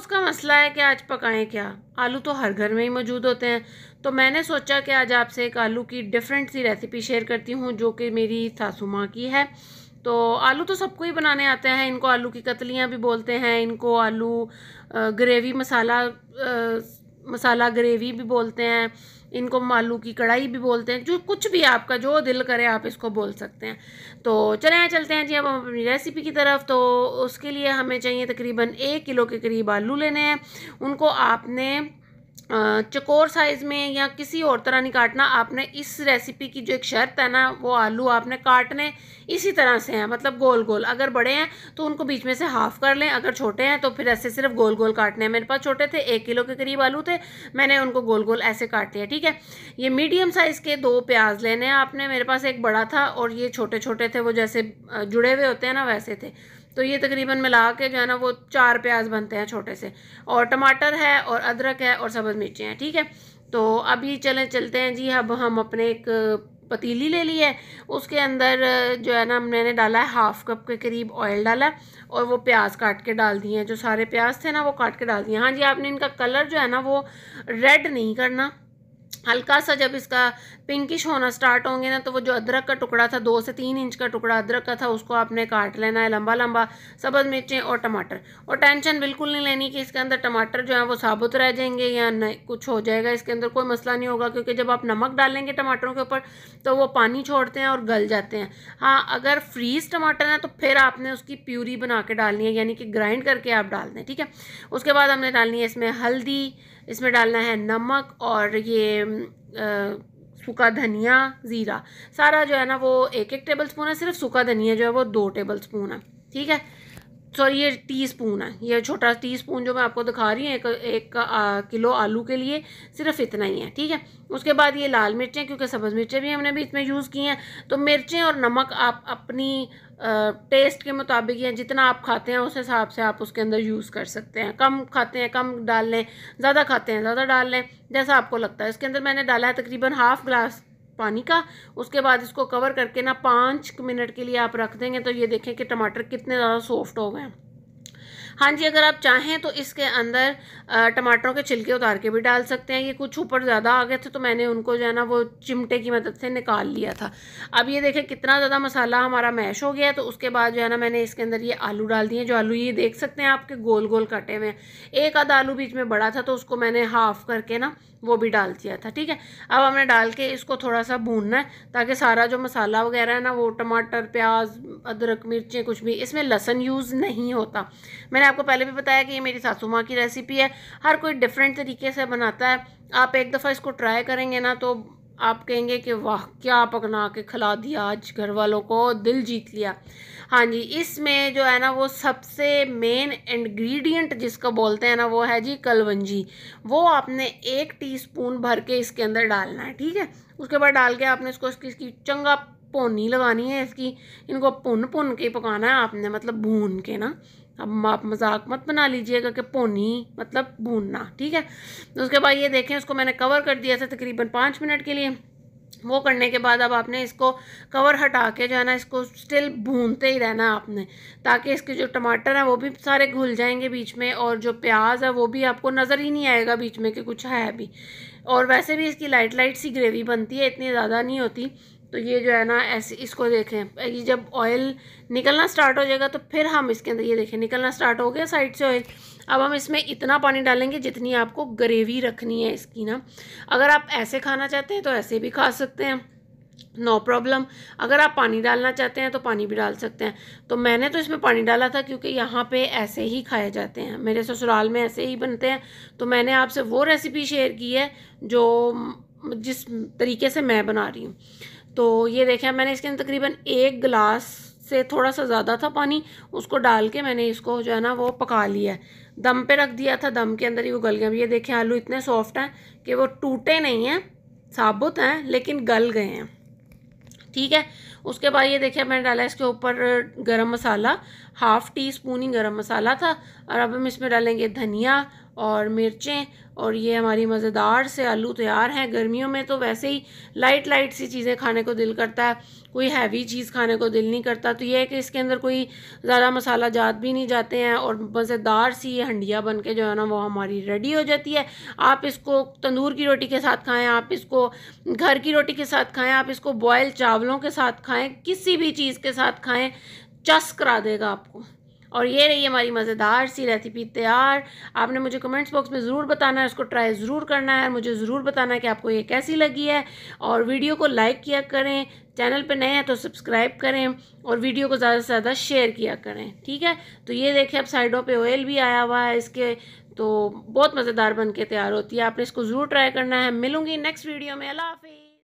उसका मसला है कि आज पकाएं क्या। आलू तो हर घर में ही मौजूद होते हैं, तो मैंने सोचा कि आज आपसे एक आलू की डिफरेंट सी रेसिपी शेयर करती हूँ जो कि मेरी सासू माँ की है। तो आलू तो सबको ही बनाने आते हैं, इनको आलू की कतलियाँ भी बोलते हैं, इनको आलू ग्रेवी मसाला ग्रेवी भी बोलते हैं, इनको आलू की कढ़ाई भी बोलते हैं, जो कुछ भी आपका जो दिल करे आप इसको बोल सकते हैं। तो चलते हैं जी अब हम अपनी रेसिपी की तरफ। तो उसके लिए हमें चाहिए तकरीबन 1 किलो के करीब आलू लेने हैं। उनको आपने चकोर साइज़ में या किसी और तरह नहीं काटना। आपने इस रेसिपी की जो एक शर्त है ना, वो आलू आपने काटने इसी तरह से हैं, मतलब गोल गोल। अगर बड़े हैं तो उनको बीच में से हाफ़ कर लें, अगर छोटे हैं तो फिर ऐसे सिर्फ गोल गोल काटने हैं। मेरे पास छोटे थे, 1 किलो के करीब आलू थे, मैंने उनको गोल गोल ऐसे काट लिया। ठीक है, ये मीडियम साइज़ के 2 प्याज लेने हैं आपने। मेरे पास एक बड़ा था और ये छोटे छोटे थे, वो जैसे जुड़े हुए होते हैं ना वैसे थे। तो ये तकरीबन मिला के जो है ना वो 4 प्याज बनते हैं छोटे से, और टमाटर है और अदरक है और सब्ज़ मिर्चें हैं। ठीक है, तो अभी चलते हैं जी। अब हम अपने एक पतीली ले ली है, उसके अंदर जो है ना मैंने डाला है 1/2 कप के करीब ऑयल डाला है, और वो प्याज काट के डाल दिए हैं। जो सारे प्याज थे ना वो काट के डाल दिए। हाँ जी, आपने इनका कलर जो है ना वो रेड नहीं करना, हल्का सा जब इसका पिंकिश होना स्टार्ट होंगे ना, तो वो जो अदरक का टुकड़ा था, 2 से 3 इंच का टुकड़ा अदरक का था, उसको आपने काट लेना है लंबा लंबा, सब्ज़ मिर्चें और टमाटर। और टेंशन बिल्कुल नहीं लेनी कि इसके अंदर टमाटर जो है वो साबुत रह जाएंगे या नहीं कुछ हो जाएगा, इसके अंदर कोई मसला नहीं होगा, क्योंकि जब आप नमक डालेंगे टमाटरों के ऊपर तो वो पानी छोड़ते हैं और गल जाते हैं। हाँ, अगर फ्रीज़ टमाटर है तो फिर आपने उसकी प्यूरी बना के डालनी है, यानी कि ग्राइंड करके आप डाल दें। ठीक है, उसके बाद हमने डालनी है इसमें हल्दी, इसमें डालना है नमक, और ये सूखा धनिया, ज़ीरा, सारा जो है ना वो 1-1 टेबल स्पून है। सिर्फ सूखा धनिया जो है वो 2 टेबल स्पून है। ठीक है, सॉरी ये टीस्पून है, ये छोटा टीस्पून जो मैं आपको दिखा रही हूँ एक किलो आलू के लिए सिर्फ इतना ही है। ठीक है, उसके बाद ये लाल मिर्चें, क्योंकि सब्ज़ मिर्चें भी हमने बीच में यूज़ की हैं, तो मिर्चें और नमक आप अपनी टेस्ट के मुताबिक या जितना आप खाते हैं उस हिसाब से आप उसके अंदर यूज़ कर सकते हैं। कम खाते हैं कम डाल लें, ज़्यादा खाते हैं ज़्यादा डाल लें, जैसा आपको लगता है। इसके अंदर मैंने डाला है तकरीबन 1/2 गिलास पानी का। उसके बाद इसको कवर करके ना 5 मिनट के लिए आप रख देंगे, तो ये देखें कि टमाटर कितने ज़्यादा सॉफ्ट हो गए हैं। हाँ जी, अगर आप चाहें तो इसके अंदर टमाटरों के छिलके उतार के भी डाल सकते हैं। ये कुछ ऊपर ज़्यादा आ गए थे तो मैंने उनको जो है ना वो चिमटे की मदद से निकाल लिया था। अब ये देखें कितना ज़्यादा मसाला हमारा मैश हो गया है। तो उसके बाद जो है ना मैंने इसके अंदर ये आलू डाल दिए। जो आलू ये देख सकते हैं आपके गोल गोल कटे हुए हैं। एक आधा आलू बीच में बड़ा था तो उसको मैंने हाफ़ करके ना वो भी डाल दिया था। ठीक है, अब हमने डाल के इसको थोड़ा सा भूनना है, ताकि सारा जो मसाला वगैरह है ना वो टमाटर, प्याज, अदरक, मिर्चें, कुछ भी, इसमें लहसुन यूज़ नहीं होता। मैंने आपको पहले भी बताया कि ये मेरी सासू माँ की रेसिपी है, हर कोई डिफरेंट तरीके से बनाता है। आप एक दफ़ा इसको ट्राई करेंगे ना तो आप कहेंगे कि वाह क्या पकना के खिला दिया, आज घर वालों को दिल जीत लिया। हाँ जी, इसमें जो है ना वो सबसे मेन इंग्रेडिएंट जिसको बोलते हैं ना वो है जी कलवंजी। वो आपने 1 टीस्पून भर के इसके अंदर डालना है। ठीक है, उसके बाद डाल के आपने इसको इसकी चंगा भुनी लगानी है इसकी। इनको भुन के पकाना है आपने, मतलब भून के ना। अब आप मजाक मत बना लीजिएगा कि भुनी मतलब भूनना। ठीक है, तो उसके बाद ये देखें उसको मैंने कवर कर दिया था तकरीबन 5 मिनट के लिए। वो करने के बाद अब आपने इसको कवर हटा के जो है ना इसको स्टिल भूनते ही रहना है आपने, ताकि इसके जो टमाटर हैं वो भी सारे घुल जाएंगे बीच में, और जो प्याज है वो भी आपको नज़र ही नहीं आएगा बीच में कि कुछ है भी। और वैसे भी इसकी लाइट लाइट सी ग्रेवी बनती है, इतनी ज़्यादा नहीं होती। तो ये जो है ना ऐसे इसको देखें, ये जब ऑयल निकलना स्टार्ट हो जाएगा तो फिर हम इसके अंदर ये देखें निकलना स्टार्ट हो गया साइड से ऑयल। अब हम इसमें इतना पानी डालेंगे जितनी आपको ग्रेवी रखनी है इसकी ना। अगर आप ऐसे खाना चाहते हैं तो ऐसे भी खा सकते हैं, नो प्रॉब्लम। अगर आप पानी डालना चाहते हैं तो पानी भी डाल सकते हैं। तो मैंने तो इसमें पानी डाला था क्योंकि यहाँ पे ऐसे ही खाए जाते हैं, मेरे ससुराल में ऐसे ही बनते हैं। तो मैंने आपसे वो रेसिपी शेयर की है जो जिस तरीके से मैं बना रही हूँ। तो ये देखें मैंने इसके अंदर तकरीबन 1 गिलास से थोड़ा सा ज़्यादा था पानी, उसको डाल के मैंने इसको जो है ना वो पका लिया है। दम पे रख दिया था, दम के अंदर ही वो गल गया। ये देखें आलू इतने सॉफ्ट हैं कि वो टूटे नहीं हैं, साबुत हैं लेकिन गल गए हैं। ठीक है, उसके बाद ये देखिए मैंने डाला इसके ऊपर गरम मसाला, 1/2 टी-स्पून ही गरम मसाला था। और अब हम इसमें डालेंगे धनिया और मिर्चें, और ये हमारी मज़ेदार से आलू तैयार हैं। गर्मियों में तो वैसे ही लाइट लाइट सी चीज़ें खाने को दिल करता है, कोई हैवी चीज़ खाने को दिल नहीं करता। तो ये है कि इसके अंदर कोई ज़्यादा मसाला जात भी नहीं जाते हैं, और मज़ेदार सी ये हंडिया बन के जो है ना वो हमारी रेडी हो जाती है। आप इसको तंदूर की रोटी के साथ खाएं, आप इसको घर की रोटी के साथ खाएं, आप इसको बॉयल चावलों के साथ खाएं, किसी भी चीज़ के साथ खाएं, चस करा देगा आपको। और ये रही हमारी मज़ेदार सी रेसिपी तैयार। आपने मुझे कमेंट्स बॉक्स में ज़रूर बताना है, इसको ट्राई ज़रूर करना है, मुझे ज़रूर बताना है कि आपको ये कैसी लगी है। और वीडियो को लाइक किया करें, चैनल पे नए हैं तो सब्सक्राइब करें, और वीडियो को ज़्यादा से ज़्यादा शेयर किया करें, ठीक है। तो ये देखिए अब साइडों पे ऑयल भी आया हुआ है इसके, तो बहुत मज़ेदार बन के तैयार होती है। आपने इसको ज़रूर ट्राई करना है। मिलूँगी नेक्स्ट वीडियो में। अल्लाह हाफ़िज़।